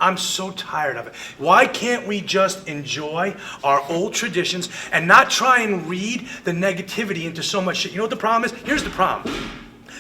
I'm so tired of it. Why can't we just enjoy our old traditions and not try and read the negativity into so much shit? You know what the problem is? Here's the problem.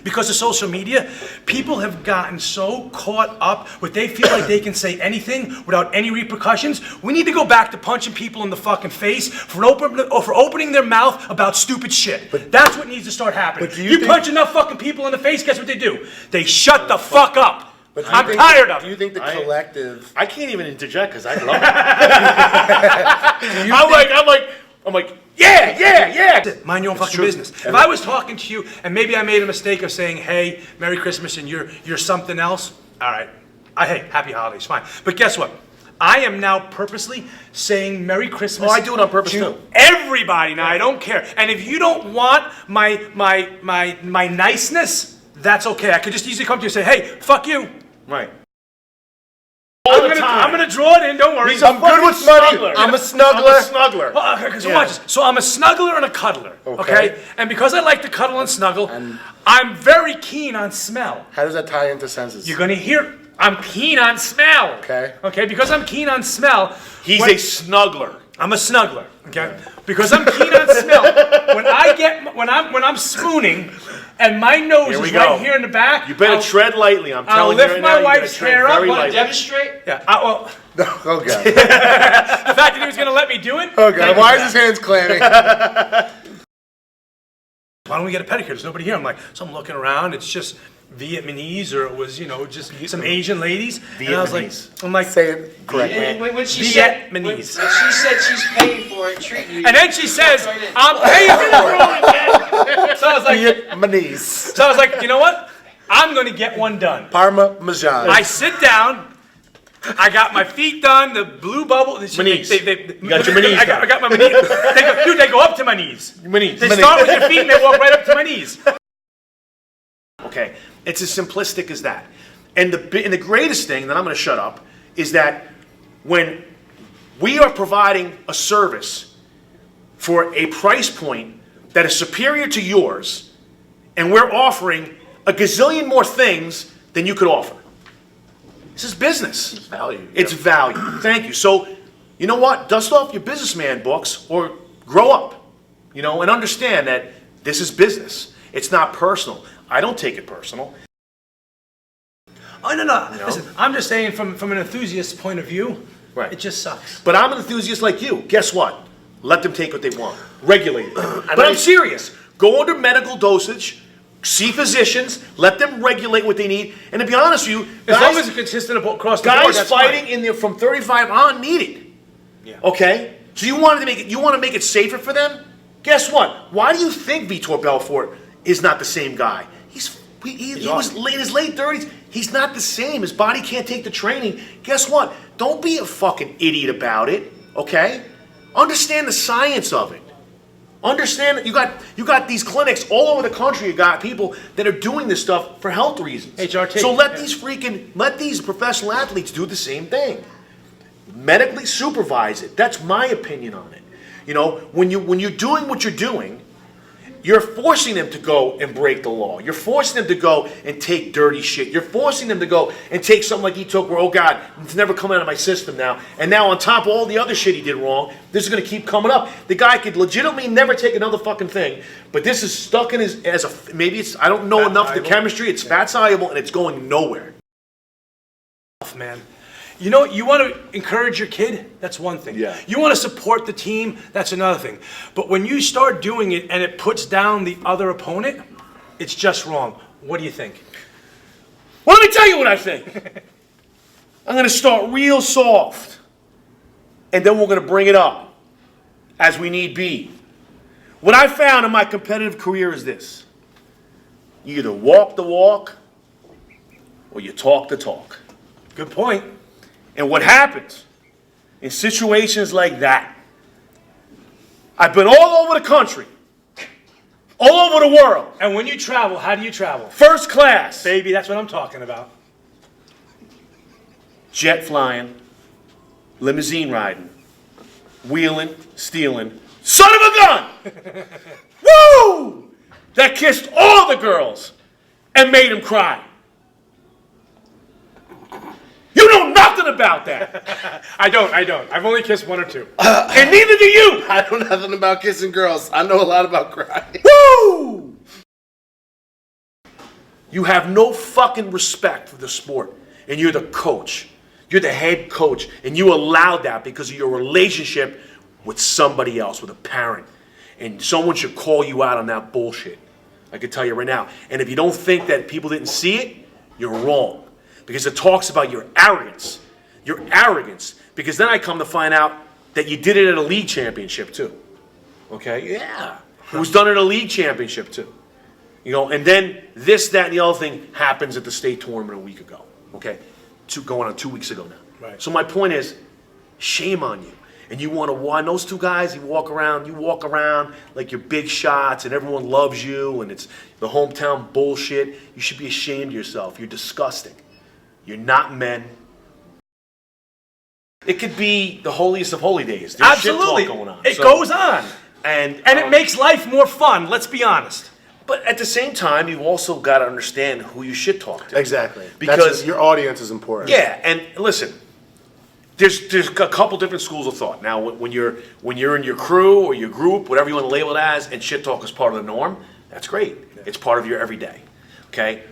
Because of social media, people have gotten so caught up with they feel like they can say anything without any repercussions. We need to go back to punching people in the fucking face for opening their mouth about stupid shit. But that's what needs to start happening. You punch enough fucking people in the face, guess what they do? They shut the fuck up. But I'm tired of it. Do you think the collective... I can't even interject because I love it. I'm like, yeah. Mind your own fucking business. If I was talking to you and maybe I made a mistake of saying, hey, Merry Christmas, and you're something else, all right. Hey, Happy Holidays, fine. But guess what? I am now purposely saying Merry Christmas. Oh, I do it on purpose too. Everybody now, I don't care. And if you don't want my niceness, that's okay. I could just easily come to you and say, hey, fuck you. Right. I'm gonna draw it in, don't worry. I'm good with money. I'm a snuggler. Well, so watch this. So I'm a snuggler and a cuddler, okay? And because I like to cuddle and snuggle, I'm very keen on smell. How does that tie into senses? You're gonna hear, I'm keen on smell. Okay. Okay, because I'm keen on smell. He's a snuggler. I'm a snuggler, okay? Because I'm keen on smell. When I'm spooning, and my nose is right here in the back. You better tread lightly. I'm telling you right now. I'll lift my wife's hair up. Want to demonstrate? Yeah. Well, Oh God. the fact that he was going to let me do it. Oh God. Why is his hands clammy? Why don't we get a pedicure? There's nobody here. I'm like, so I'm looking around. It's just Vietnamese, or it was, just some Asian ladies. Vietnamese. And I was like, Say it correctly. And when she Vietnamese. said, when she said she's paying for it, treat you. And then she says, I'm paying for it. So I was like, Vietnamese. So I was like, you know what? I'm going to get one done. Parmesan. I sit down. I got my feet done. The blue bubble. You got your knees I got my knees. They go up to my knees. Knees. They start with your feet and they walk right up to my knees. Okay, it's as simplistic as that. And the greatest thing, that I'm going to shut up, is that when we are providing a service for a price point that is superior to yours, and we're offering a gazillion more things than you could offer. This is business. It's value. It's value. Thank you. So, you know what? Dust off your businessman books or grow up, and understand that this is business. It's not personal. I don't take it personal. Oh, no. Listen, I'm just saying from an enthusiast's point of view, Right. It just sucks. But I'm an enthusiast like you. Guess what? Let them take what they want. Regulate it. But I'm serious. Go under medical dosage. See physicians. Let them regulate what they need. And to be honest with you, as long as it's consistent across the board, guys that's fighting fine. in there from 35 on need it. Yeah. Okay? So you want to make it safer for them? Guess what? Why do you think Vitor Belfort is not the same guy? He was in his late 30s. He's not the same. His body can't take the training. Guess what? Don't be a fucking idiot about it, okay? Understand the science of it. Understand that you got these clinics all over the country. You got people that are doing this stuff for health reasons. HRT. So let these professional athletes do the same thing. Medically supervise it. That's my opinion on it. When you're doing what you're doing, you're forcing them to go and break the law. You're forcing them to go and take dirty shit. You're forcing them to go and take something like he took where, oh God, it's never coming out of my system now. And now on top of all the other shit he did wrong, this is going to keep coming up. The guy could legitimately never take another fucking thing, but this is stuck in his, I don't know enough of the chemistry, it's fat soluble and it's going nowhere. Man. You want to encourage your kid? That's one thing. Yeah. You want to support the team? That's another thing. But when you start doing it and it puts down the other opponent, it's just wrong. What do you think? Well, let me tell you what I think. I'm going to start real soft, and then we're going to bring it up as we need be. What I found in my competitive career is this. You either walk the walk or you talk the talk. Good point. And what happens in situations like that, I've been all over the country, all over the world. And when you travel, how do you travel? First class. Baby, that's what I'm talking about. Jet flying, limousine riding, wheeling, stealing, son of a gun! Woo! That kissed all the girls and made them cry. You know nothing nothing about that. I don't. I've only kissed one or two. And neither do you. I know nothing about kissing girls. I know a lot about crying. Woo! You have no fucking respect for the sport. And you're the coach. You're the head coach. And you allowed that because of your relationship with somebody else, with a parent. And someone should call you out on that bullshit. I can tell you right now. And if you don't think that people didn't see it, you're wrong. Because it talks about your arrogance. Your arrogance. Because then I come to find out that you did it at a league championship too. Okay? Yeah. It was done at a league championship too. You know, and then this, that, and the other thing happens at the state tournament a week ago. Okay? Going on 2 weeks ago now. Right. So my point is, shame on you. And you want to win. Those two guys, you walk around like you're big shots and everyone loves you and it's the hometown bullshit. You should be ashamed of yourself. You're disgusting. You're not men. It could be the holiest of holy days. There's Absolutely. shit talk going on. It goes on. And it makes life more fun, let's be honest. But at the same time, you've also got to understand who you shit talk to. Exactly. Because your audience is important. yeah, and listen, there's a couple different schools of thought. Now, when you're in your crew or your group, whatever you want to label it as, and shit talk is part of the norm, that's great. It's part of your everyday. Okay?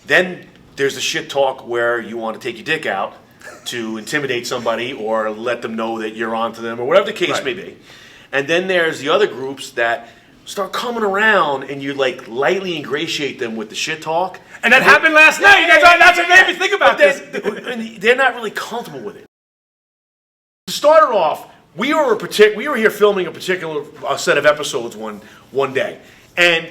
Then there's the shit talk where you want to take your dick out to intimidate somebody or let them know that you're onto them or whatever the case may be. And then there's the other groups that start coming around and you like lightly ingratiate them with the shit talk. And that happened last night. That's what made me think about this. And they're not really comfortable with it. To start it off, we were here filming a particular set of episodes one day, and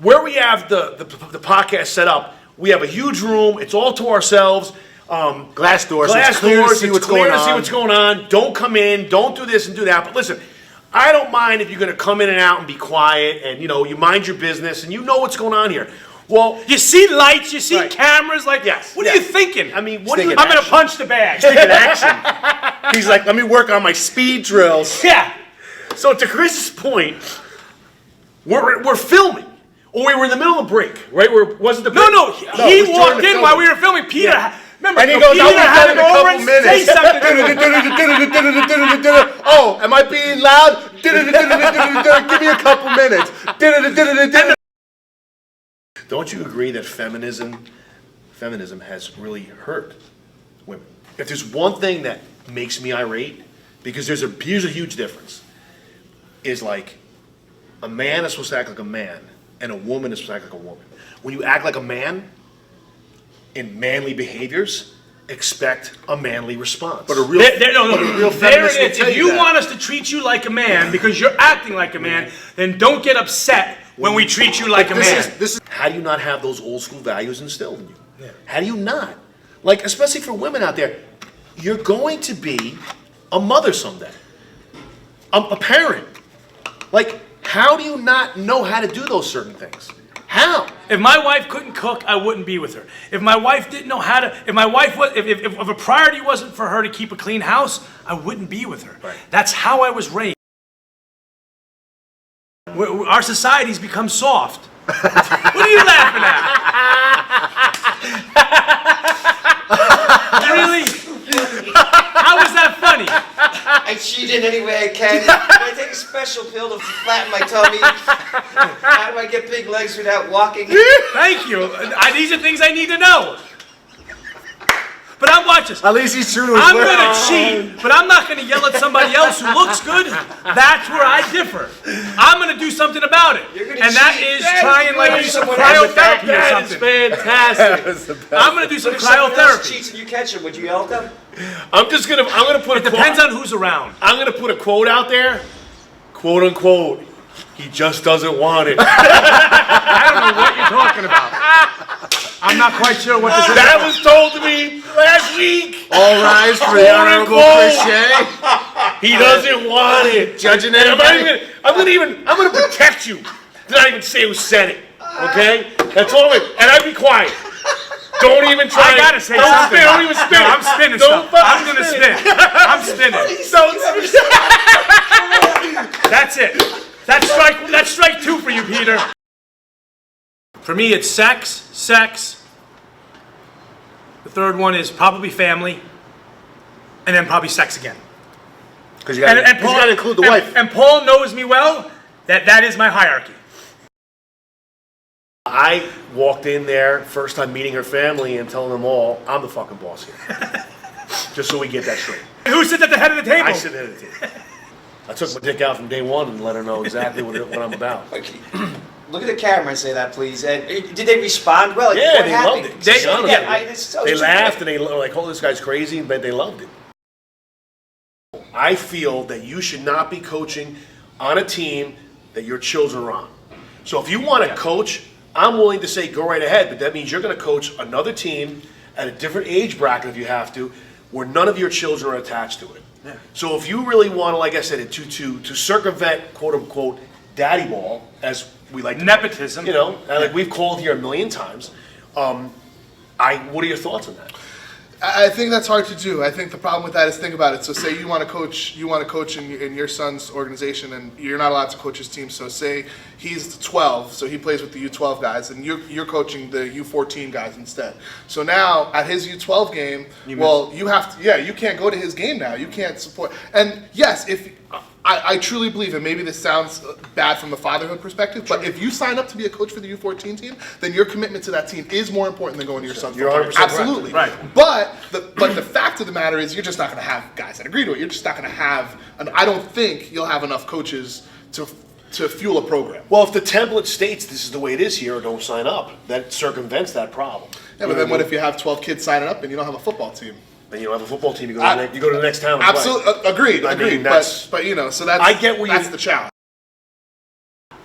where we have the podcast set up, we have a huge room. It's all to ourselves. Glass doors. Glass it's clear doors. to see It's what's clear going to see on. what's going on. Don't come in. Don't do this and do that. But listen, I don't mind if you're going to come in and out and be quiet, and you mind your business, and you know what's going on here. Well, You see lights, you see Right. cameras, like, Yes, what are yes. you thinking? I mean, what do you? Thinking I'm going to punch the bag. Taking action. He's like, let me work on my speed drills. Yeah. So to Chris's point, we're filming, or we were in the middle of a break, right? Wasn't the break? No, it he was during walked the in film. while we were filming. Peter, Yeah. remember, And he goes, Peter I'll be had done to in a go over couple and say minutes. something. Oh, am I being loud? Give me a couple minutes. Don't you agree that feminism has really hurt women? If there's one thing that makes me irate, because here's a huge difference, is like a man is supposed to act like a man and a woman is supposed to act like a woman. When you act like a man in manly behaviors, expect a manly response. But a real, There feminist it will is. tell If you you that. want us to treat you like a man because you're acting like a man, then don't get upset when we treat you like a man. This is How do you not have those old school values instilled in you? Yeah. How do you not? Like, especially for women out there, you're going to be a mother someday, a parent. Like, how do you not know how to do those certain things? How? If my wife couldn't cook, I wouldn't be with her. If my wife didn't know how to, if my wife was, if a priority wasn't for her to keep a clean house, I wouldn't be with her. Right. That's how I was raised. Our society's become soft. What are you laughing at? Really? How is that funny? I cheat in any way I can. I take a special pill to flatten my tummy. How do I get big legs without walking? Thank you. These are things I need to know. But I'm watching. at least he's true to his I'm word. gonna cheat, but I'm not gonna yell at somebody else who looks good. That's where I differ. I'm gonna do something about it, You're gonna and that cheat. is That's try and like great. do some Someone cryotherapy or That is something. fantastic. I'm gonna do some If someone else cryotherapy. cheats and you catch him, would you yell at them? I'm gonna put It depends on who's around. I'm gonna put a quote out there, quote unquote. He just doesn't want it. I don't know what you're talking about. I'm not quite sure what this is. That was told to me last week. All rise for the Quote, Honorable unquote. Chris Shea. He doesn't want it. Judging And anybody. I'm gonna protect you. Did not even say who said it. Okay? That's all of it. And I'd be quiet. Don't even try. I gotta say don't something. Spin, don't even spin. No, I'm spinning Don't stuff. I'm fucking gonna spin. spin. I'm spinning. That's it. That's strike two for you, Peter. For me, it's sex. The third one is probably family. and then probably sex again. Because you got to include the wife. And Paul knows me well. That is my hierarchy. I walked in there, first time meeting her family and telling them all, I'm the fucking boss here. Just so we get that straight. Who sits at the head of the table? I sit at the table. I took my dick out from day one and let her know exactly what I'm about. Okay. Look at the camera and say that, please. And did they respond well? Like, Yeah, what they happened? loved it. They, Honestly. it's so They true. laughed and they were like, oh, this guy's crazy, but they loved it. I feel that you should not be coaching on a team that your children are on. So if you want to coach, I'm willing to say go right ahead, but that means you're going to coach another team at a different age bracket if you have to, where none of your children are attached to it. Yeah. So if you really want to, like I said, to circumvent quote unquote daddy ball, as we like to, Nepotism. you know, like we've called here a million times. What are your thoughts on that? I think that's hard to do. I think the problem with that is, think about it. So say you want to coach in your son's organization, and you're not allowed to coach his team. So say he's 12, so he plays with the U12 guys, and you're coaching the U14 guys instead. So now at his U12 game, you have to, you can't go to his game now. You can't support. And yes, if I truly believe, and maybe this sounds bad from the fatherhood perspective, but if you sign up to be a coach for the U14 team, then your commitment to that team is more important than going to your son's. You're 100% absolutely right. But the fact of the matter is, you're just not going to have guys that agree to it. You're just not going to have. I don't think you'll have enough coaches to fuel a program. Well, if the template states this is the way it is here, don't sign up. That circumvents that problem. Yeah, but then what if you have 12 kids signing up and you don't have a football team? Then you don't have a football team. You go to the next town. And Absolutely, agreed. I mean, Agreed. that's- But so that's I get where that's you- the challenge.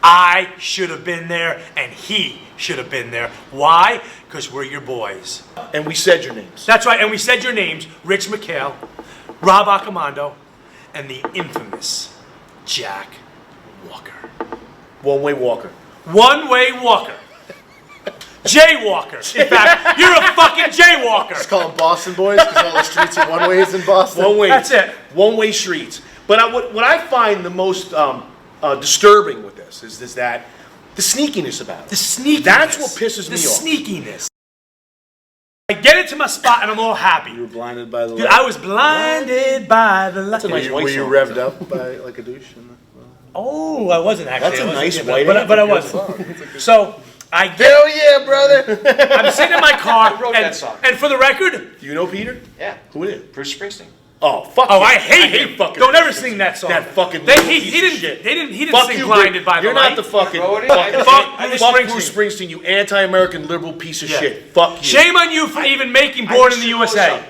I should have been there, and he should have been there. Why? Because we're your boys. play. And we said your names. That's right, and we said your names: Rich McHale, Rob Accomando, and the infamous Jack Walker. One-way Walker. One-way Walker. Jaywalker. In fact, you're a fucking jaywalker. Just call them Boston boys because all the streets are one ways in Boston. One way. That's it. One-way streets. But what I find the most disturbing with this is that the sneakiness about it. The sneakiness. That's what pisses me the off. The sneakiness. I get into my spot and I'm all happy. You were blinded by the Dude, light. I was blinded by the light. a nice Were you song. revved up by like a douche? Oh, I wasn't actually. That's a I wasn't, nice yeah, white but I anthem. wasn't. So I get. Hell yeah, brother! I'm sitting in my car, Who wrote that song? and for the record, Do you know Peter? Yeah. Who is? Bruce Springsteen. Oh, fuck oh, you. I hate him. fucking Don't ever Bruce sing Springsteen. that song. That fucking They, little he, piece he of didn't. shit. They didn't. He didn't Fuck sing you, "Blinded by the You're Light." not the fucking. Wrote it? Fuck, Fuck fuck Bruce Bruce Springsteen. Springsteen, you anti-American liberal piece of Yeah. shit. Fuck you. Shame on you for even making "Born in the USA."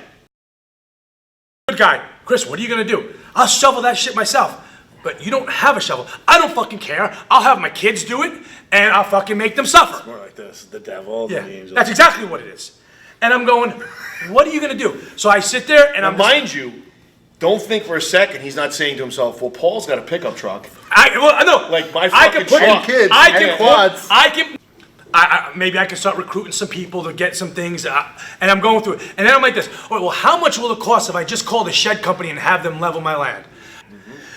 Good guy, Chris. What are you gonna do? I'll shovel that shit myself. But you don't have a shovel. I don't fucking care. I'll have my kids do it, and I'll fucking make them suffer. More like this, the devil, Yeah, the angel. that's exactly what it is. And I'm going, what are you gonna do? So I sit there and Now, I'm just, mind you, don't think for a second he's not saying to himself, well, Paul's got a pickup truck. no, Like my I can fucking put truck. kids I and can quads. I can. Maybe I can start recruiting some people to get some things, and I'm going through it. And then I'm like this. All right, well, how much will it cost if I just call the shed company and have them level my land?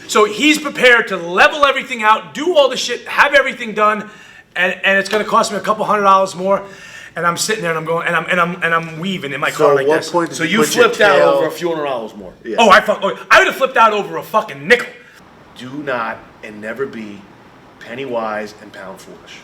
So he's prepared to level everything out, do all the shit, have everything done, and it's going to cost me a couple $100 more. And I'm sitting there and I'm going and I'm weaving in my So car like at what this. point did So you you put your flipped out tail- over a few $100 more. Yeah. Oh, I would have flipped out over a fucking nickel. Do not and never be penny wise and pound foolish.